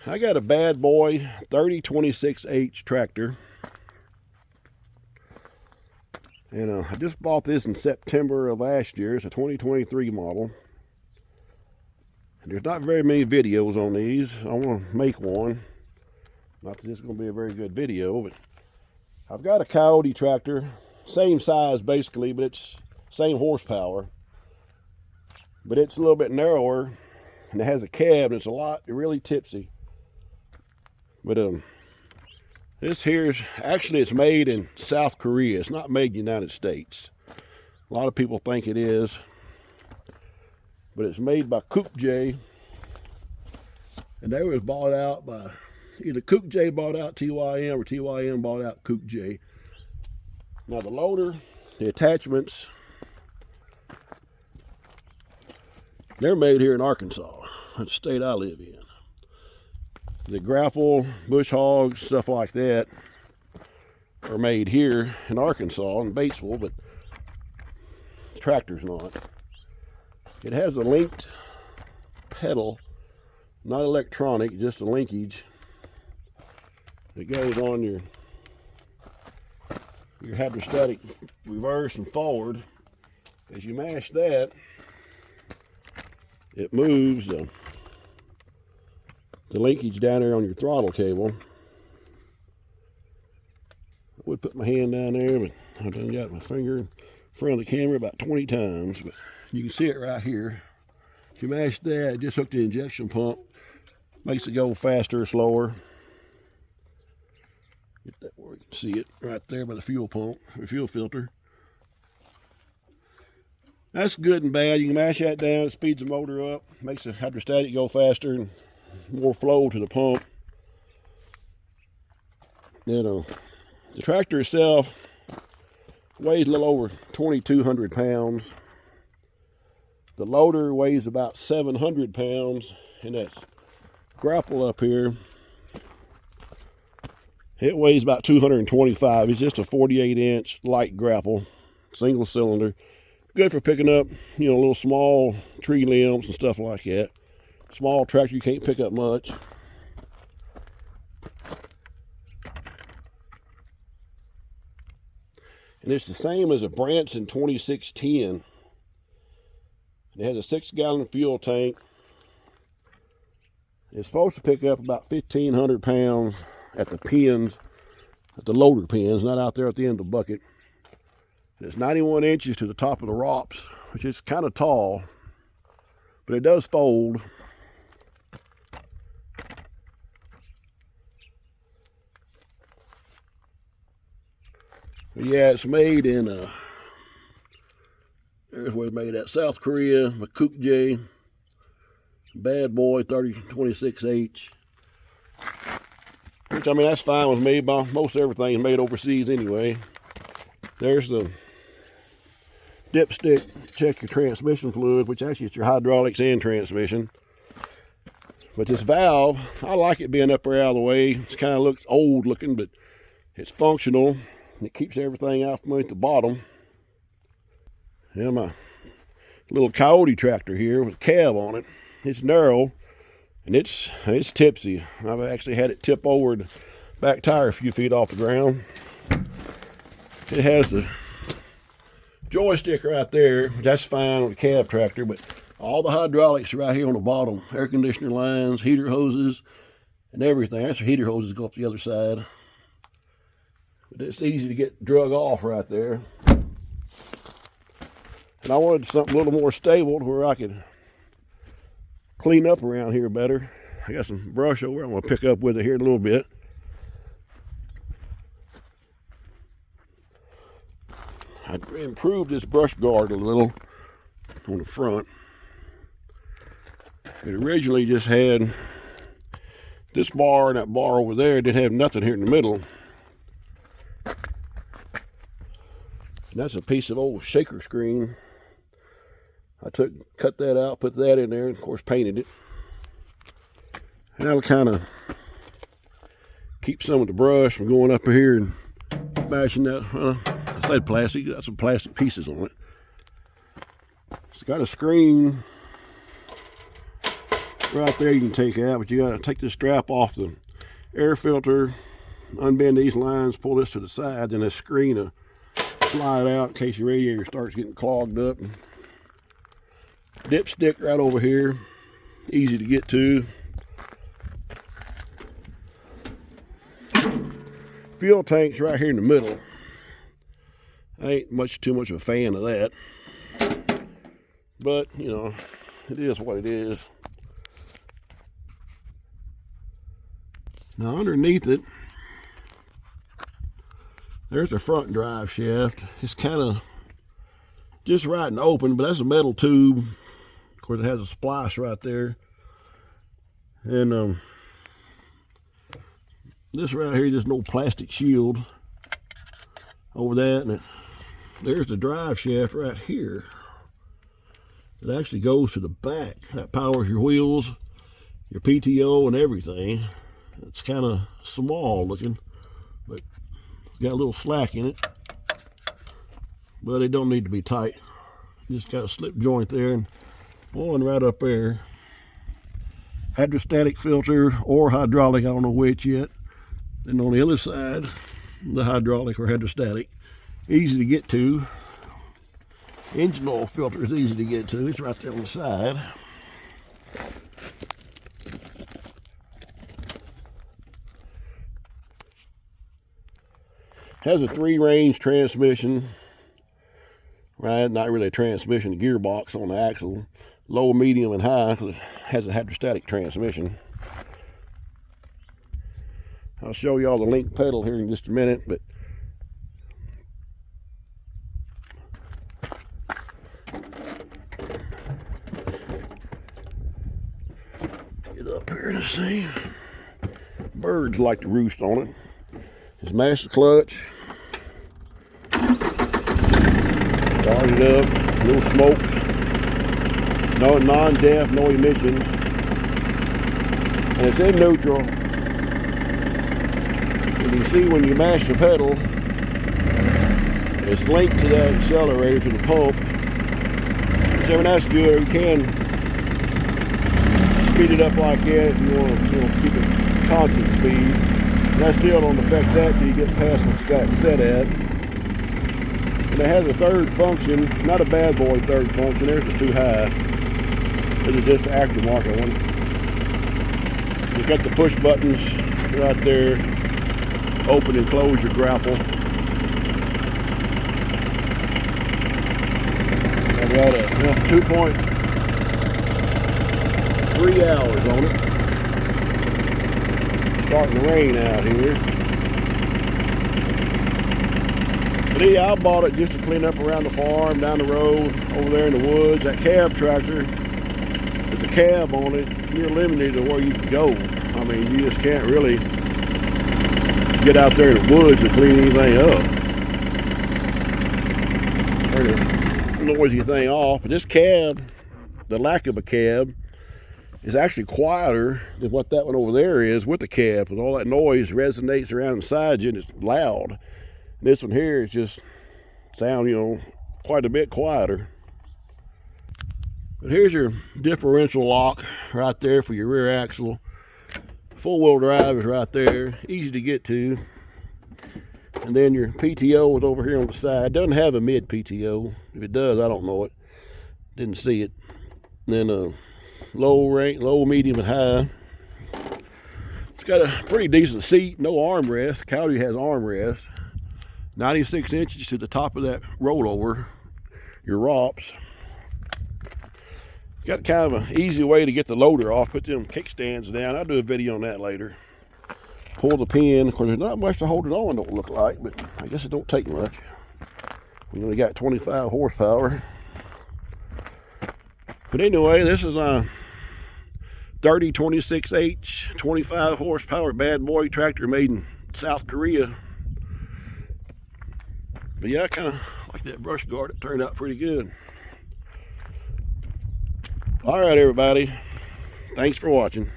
I got a bad boy 3026H tractor. And I just bought this in September of last year. It's a 2023 model. And there's not very many videos on these. I want to make one. Not that this is going to be a very good video, but I've got a Coyote tractor. Same size basically, but it's same horsepower. But it's a little bit narrower. And it has a cab, and it's really tipsy. But this here's actually it's made in South Korea. It's not made in the United States. A lot of people think it is, but it's made by Kook-J, and they was bought out by either Kook-J bought out TYM or TYM bought out Kook-J. Now the loader, the attachments, they're made here in Arkansas, the state I live in. The grapple, bush hogs, stuff like that are made here in Arkansas, in Batesville, but the tractor's not. It has a linked pedal, not electronic, just a linkage. It goes on your hydrostatic reverse and forward. As you mash that, it moves the linkage down there on your throttle cable. I would put my hand down there, but I've done got my finger in front of the camera about 20 times. But you can see it right here. If you mash that, it just hooked the injection pump. Makes it go faster or slower. Get that where you can see it right there by the fuel pump, or fuel filter. That's good and bad. You can mash that down, it speeds the motor up, makes the hydrostatic go faster and more flow to the pump. The tractor itself weighs a little over 2,200 pounds. The loader weighs about 700 pounds, and that grapple up here, it weighs about 225. It's just a 48-inch light grapple, single cylinder. Good for picking up, little small tree limbs and stuff like that. Small tractor, you can't pick up much. And it's the same as a Branson 2610. It has a 6-gallon fuel tank. It's supposed to pick up about 1,500 pounds at the pins, at the loader pins, not out there at the end of the bucket. And it's 91 inches to the top of the ROPS, which is kind of tall, but it does fold. But yeah, it's made in, there's where it's made at, South Korea, by Kook-J, bad boy 3026H. Which, that's fine with me. Most everything is made overseas anyway. There's the dipstick, check your transmission fluid, which actually is your hydraulics and transmission. But this valve, I like it being up there out of the way. It kind of looks old looking, but it's functional. It keeps everything out from at the bottom. And my little Coyote tractor here with a cab on it. It's narrow and it's tipsy. I've actually had it tip over the back tire a few feet off the ground. It has the joystick right there. That's fine on the cab tractor, but all the hydraulics are right here on the bottom. Air conditioner lines, heater hoses, and everything. That's the heater hoses go up the other side. But it's easy to get drug off right there. And I wanted something a little more stable to where I could clean up around here better. I got some brush over. I'm going to pick up with it here in a little bit. I improved this brush guard a little on the front. It originally just had this bar and that bar over there. It didn't have nothing here in the middle. And that's a piece of old shaker screen. I cut that out, put that in there, and of course painted it. And that'll kind of keep some of the brush from going up here and bashing that. I said plastic, got some plastic pieces on it. It's got a screen right there you can take out, but you got to take this strap off the air filter, unbend these lines, pull this to the side, and this screen will slide out in case your radiator starts getting clogged up. Dipstick right over here, easy to get to. Fuel tank's right here in the middle. I ain't too much of a fan of that, but you know, it is what it is. Now underneath it, there's the front drive shaft. It's kind of just right and open, but that's a metal tube. Of course, it has a splice right there. And this right here, there's no plastic shield over that. And there's the drive shaft right here. It actually goes to the back. That powers your wheels, your PTO, and everything. It's kind of small looking, but it's got a little slack in it. But it don't need to be tight. Just got a slip joint there and one right up there. Hydrostatic filter or hydraulic, I don't know which yet. And on the other side, the hydraulic or hydrostatic. Easy to get to. Engine oil filter is easy to get to. It's right there on the side. Has a 3-range transmission. Right, not really a transmission, a gearbox on the axle. Low, medium, and high, because it has a hydrostatic transmission. I'll show you all the link pedal here in just a minute, but get up here to see. Birds like to roost on it. It's master clutch. Started up, no smoke, no non-def, no emissions, and it's in neutral. And you see when you mash the pedal, it's linked to that accelerator to the pump. So when that's good, you can speed it up like that if you want to keep it constant speed. And that still don't affect that till you get past what you got it set at. And it has a third function, not a bad boy third function. There's the too high. This is just the aftermarket one. You got the push buttons right there. Open and close your grapple. I got a 2.3 hours on it. Starting to rain out here. But yeah, I bought it just to clean up around the farm, down the road, over there in the woods. That cab tractor, there's a cab on it. You're limited to where you can go. I mean, you just can't really get out there in the woods and clean anything up. Turn the noisy thing off. But this cab, the lack of a cab, is actually quieter than what that one over there is with the cab, because all that noise resonates around inside you and it's loud. And this one here is just sound, quite a bit quieter. But here's your differential lock right there for your rear axle. Four-wheel drive is right there, easy to get to. And then your PTO is over here on the side. Doesn't have a mid PTO. If it does, I don't know it. Didn't see it. And then low, medium, and high. It's got a pretty decent seat, no armrest. Coyote has armrest. 96 inches to the top of that rollover, your ROPS. Got kind of an easy way to get the loader off. Put them kickstands down. I'll do a video on that later. Pull the pin. Of course, there's not much to hold it on, don't look like, but I guess it don't take much. We only got 25 horsepower. But anyway, this is a 3026H, 25 horsepower bad boy tractor made in South Korea. But yeah, I kind of like that brush guard. It turned out pretty good. All right, everybody. Thanks for watching.